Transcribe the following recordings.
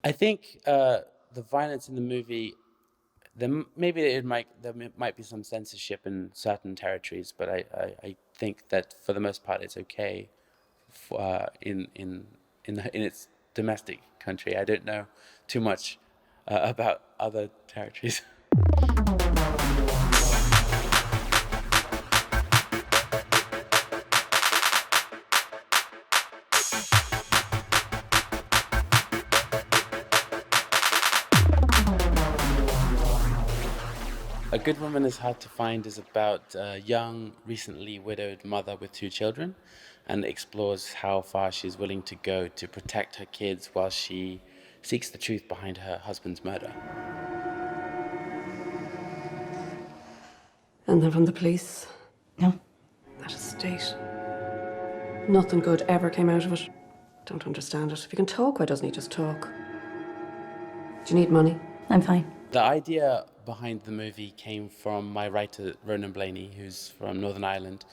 I think the violence in the movie, there might be some censorship in certain territories, but I think that for the most part it's okay in its domestic country. I don't know too much about other territories. A Good Woman is Hard to Find is about a young, recently widowed mother with two children, and explores how far she's willing to go to protect her kids while she seeks the truth behind her husband's murder. And then from the police, No. that estate. Nothing good ever came out of it. Don't understand it. If he can talk, why doesn't he just talk? Do you need money? I'm fine. The idea behind the movie came from my writer Ronan Blaney, who's from Northern Ireland,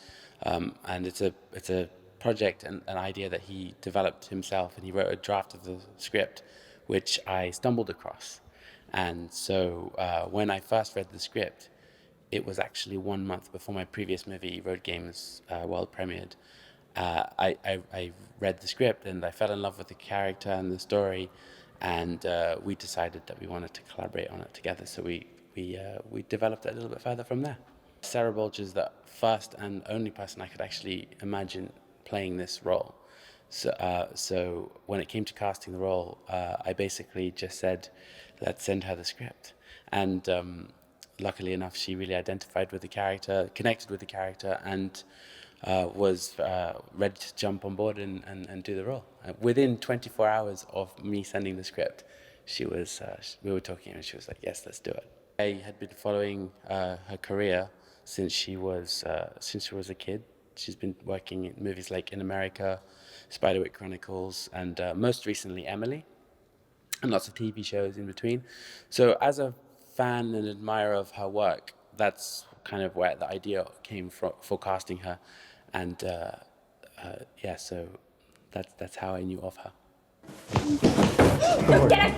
and it's a project and an idea that he developed himself, and he wrote a draft of the script, which I stumbled across. And so when I first read the script, it was actually 1 month before my previous movie, Road Games, world premiered. I read the script and I fell in love with the character and the story, and we decided that we wanted to collaborate on it together. So we developed it a little bit further from there. Sarah Bolger is the first and only person I could actually imagine playing this role. So when it came to casting the role, I basically just said, let's send her the script. And luckily enough, she really identified with the character, connected with the character, and was ready to jump on board and do the role. Within 24 hours of me sending the script, we were talking and she was like, yes, let's do it. I had been following her career since she was a kid. She's been working in movies like In America, Spiderwick Chronicles, and most recently Emily, and lots of TV shows in between. So as a fan and admirer of her work, that's kind of where the idea came from for casting her. And so that's how I knew of her. No, get out!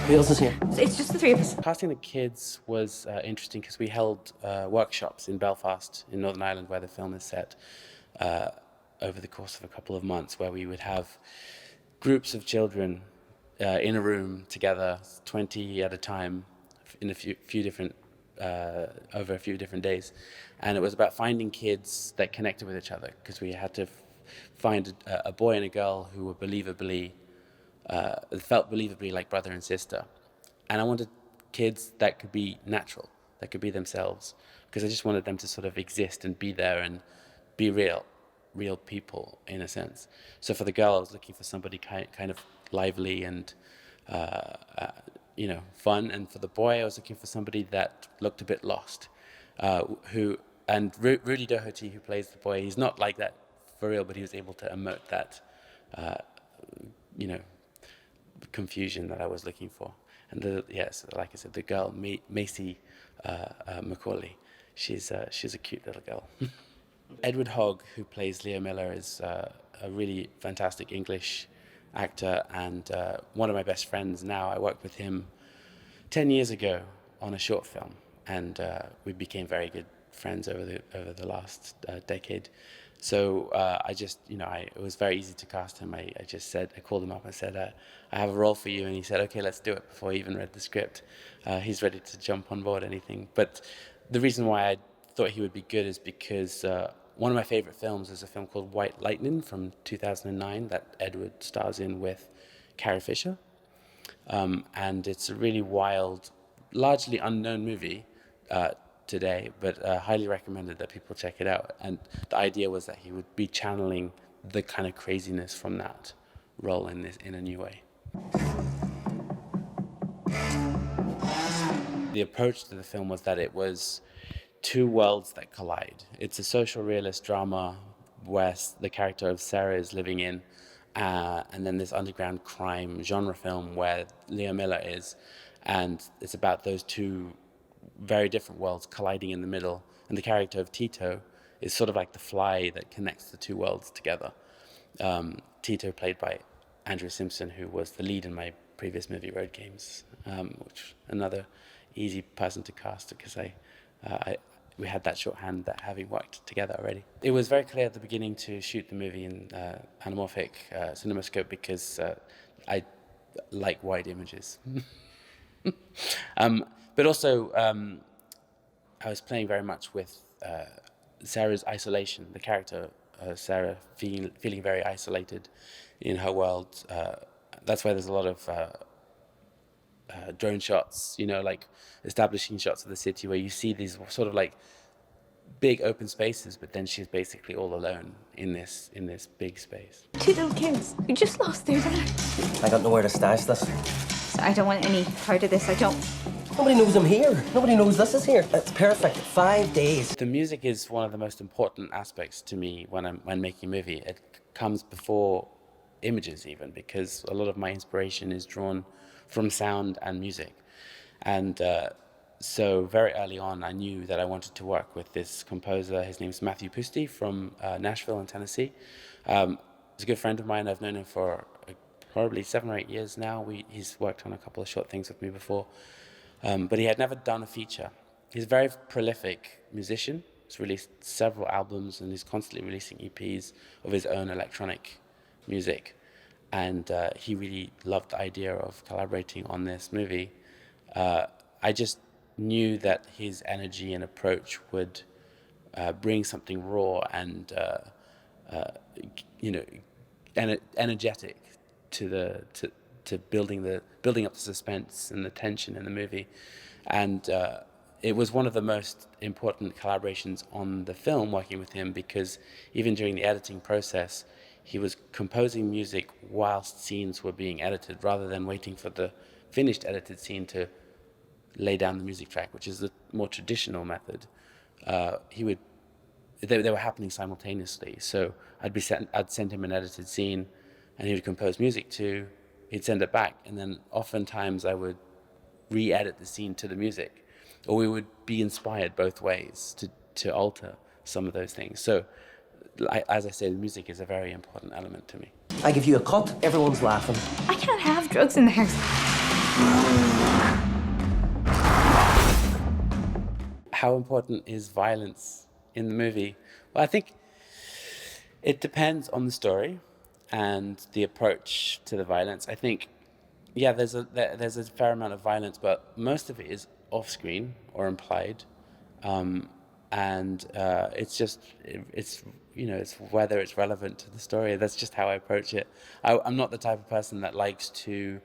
Who else is here? It's just the three of us. Casting the kids was interesting because we held workshops in Belfast, in Northern Ireland, where the film is set, over the course of a couple of months, where we would have groups of children in a room together, 20 at a time, in a few different over a few different days, and it was about finding kids that connected with each other, because we had to find a boy and a girl who were felt believably like brother and sister, and I wanted kids that could be natural, that could be themselves, because I just wanted them to sort of exist and be there and be real people in a sense. So for the girl, I was looking for somebody kind of lively and fun, and for the boy, I was looking for somebody that looked a bit lost. Rudy Doherty, who plays the boy, he's not like that for real, but he was able to emote that, confusion that I was looking for. And like I said, the girl Macy Macaulay, she's a cute little girl. Edward Hogg, who plays Leo Miller, is a really fantastic English actor and one of my best friends now. I worked with him 10 years ago on a short film, and we became very good friends over the last decade. So it was very easy to cast him. I called him up and said, I have a role for you, and he said, okay, let's do it, before he even read the script. He's ready to jump on board anything. But the reason why I thought he would be good is because one of my favorite films is a film called White Lightning from 2009 that Edward stars in with Carrie Fisher. And it's a really wild, largely unknown movie today, but highly recommended that people check it out. And the idea was that he would be channeling the kind of craziness from that role in a new way. The approach to the film was that it was two worlds that collide. It's a social realist drama where the character of Sarah is living in, and then this underground crime genre film where Leo Miller is, and it's about those two very different worlds colliding in the middle, and the character of Tito is sort of like the fly that connects the two worlds together. Tito, played by Andrew Simpson, who was the lead in my previous movie, Road Games, which another easy person to cast because we had that shorthand that having worked together already. It was very clear at the beginning to shoot the movie in anamorphic cinemascope because I like wide images. But also, I was playing very much with Sarah's isolation, the character Sarah feeling very isolated in her world. That's why there's a lot of drone shots, like establishing shots of the city where you see these sort of like big open spaces, but then she's basically all alone in this big space. Two little kids who just lost their dad. I got nowhere to stash this. I don't want any part of this. I don't. Nobody knows I'm here. Nobody knows this is here. It's perfect. 5 days. The music is one of the most important aspects to me when making a movie. It comes before images even, because a lot of my inspiration is drawn from sound and music. And so very early on, I knew that I wanted to work with this composer. His name's Matthew Pastoll from Nashville in Tennessee. He's a good friend of mine. I've known him for probably 7 or 8 years now. He's worked on a couple of short things with me before. But he had never done a feature. He's a very prolific musician. He's released several albums and he's constantly releasing EPs of his own electronic music. And he really loved the idea of collaborating on this movie. I just knew that his energy and approach would bring something raw and energetic to building up the suspense and the tension in the movie. And it was one of the most important collaborations on the film, working with him, because even during the editing process, he was composing music whilst scenes were being edited, rather than waiting for the finished edited scene to lay down the music track, which is the more traditional method. They were happening simultaneously. So I'd send him an edited scene, and he would compose music to. He'd send it back, and then oftentimes I would re-edit the scene to the music, or we would be inspired both ways to alter some of those things. So, as I say, the music is a very important element to me. I give you a cut, everyone's laughing. I can't have drugs in the house. How important is violence in the movie? Well, I think it depends on the story and the approach to the violence. I think, yeah, there's a fair amount of violence, but most of it is off-screen or implied, and it's whether it's relevant to the story. That's just how I approach it. I'm not the type of person that likes to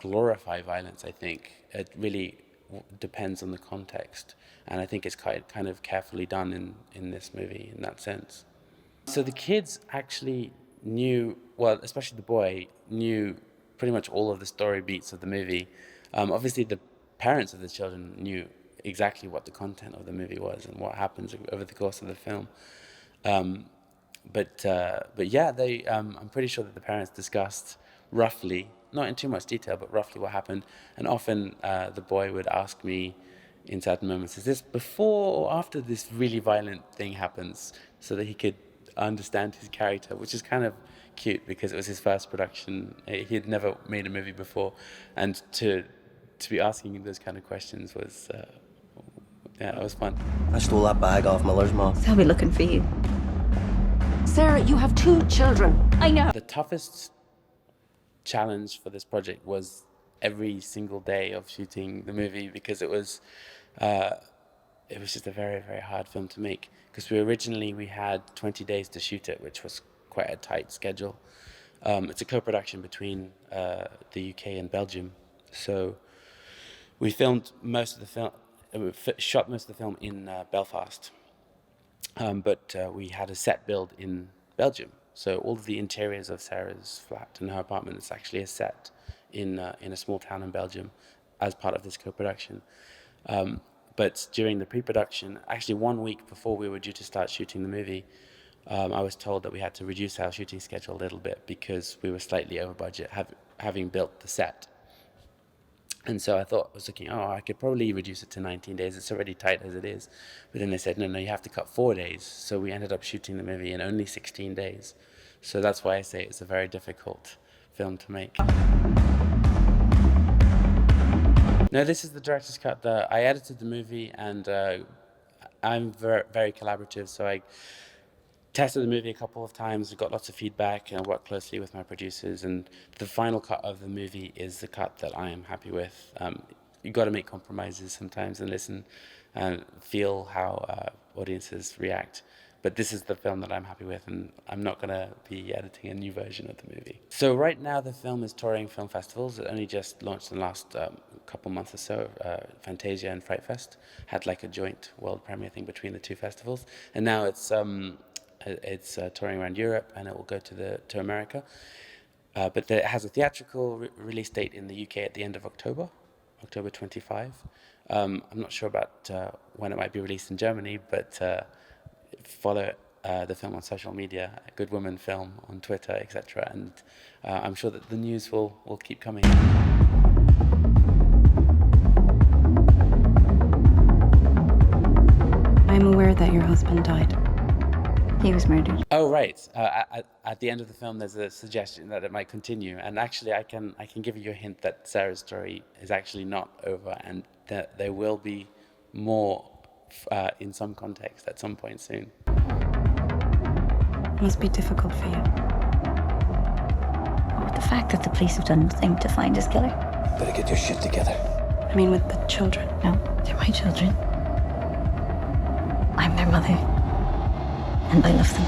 glorify violence. I think it really depends on the context, and I think it's kind of carefully done in this movie in that sense. So the kids actually knew, well, especially the boy, knew pretty much all of the story beats of the movie. Obviously, the parents of the children knew exactly what the content of the movie was and what happens over the course of the film. But yeah, I'm pretty sure that the parents discussed roughly, not in too much detail, but roughly what happened. And often the boy would ask me in certain moments, is this before or after this really violent thing happens, so that he could understand his character, which is kind of cute because it was his first production. He had never made a movie before, and to be asking him those kind of questions was it was fun. I stole that bag off Miller's mom. I'll be looking for you. Sarah, you have 2 children. I know. The toughest challenge for this project was every single day of shooting the movie, because it was just a very, very hard film to make, because we had 20 days to shoot it, which was quite a tight schedule. It's a co-production between the UK and Belgium, so we filmed most of the film, shot most of the film in Belfast, but we had a set build in Belgium. So all of the interiors of Sarah's flat and her apartment is actually a set in a small town in Belgium as part of this co-production. But during the pre-production, actually 1 week before we were due to start shooting the movie, I was told that we had to reduce our shooting schedule a little bit because we were slightly over budget, having built the set. And so I was looking, I could probably reduce it to 19 days. It's already tight as it is. But then they said, no, you have to cut 4 days. So we ended up shooting the movie in only 16 days. So that's why I say it's a very difficult film to make. No, this is the director's cut. I edited the movie, and I'm very, very collaborative, so I tested the movie a couple of times. We got lots of feedback, and I worked closely with my producers. And the final cut of the movie is the cut that I am happy with. You've got to make compromises sometimes and listen and feel how audiences react. But this is the film that I'm happy with, and I'm not going to be editing a new version of the movie. So right now the film is touring film festivals. It only just launched in the last couple months or so. Fantasia and Fright Fest had like a joint world premiere thing between the two festivals. And now it's touring around Europe, and it will go to America. But it has a theatrical release date in the UK at the end of October 25. I'm not sure about when it might be released in Germany, but follow the film on social media, Good Woman Film on Twitter, etc. And I'm sure that the news will keep coming. I'm aware that your husband died. He was murdered. Oh, right. At the end of the film, there's a suggestion that it might continue. And actually, I can give you a hint that Sarah's story is actually not over, and that there will be more in some context at some point soon. It must be difficult for you. Oh, the fact that the police have done nothing to find his killer. Better get your shit together. I mean, with the children. No, they're my children. I'm their mother. And I love them.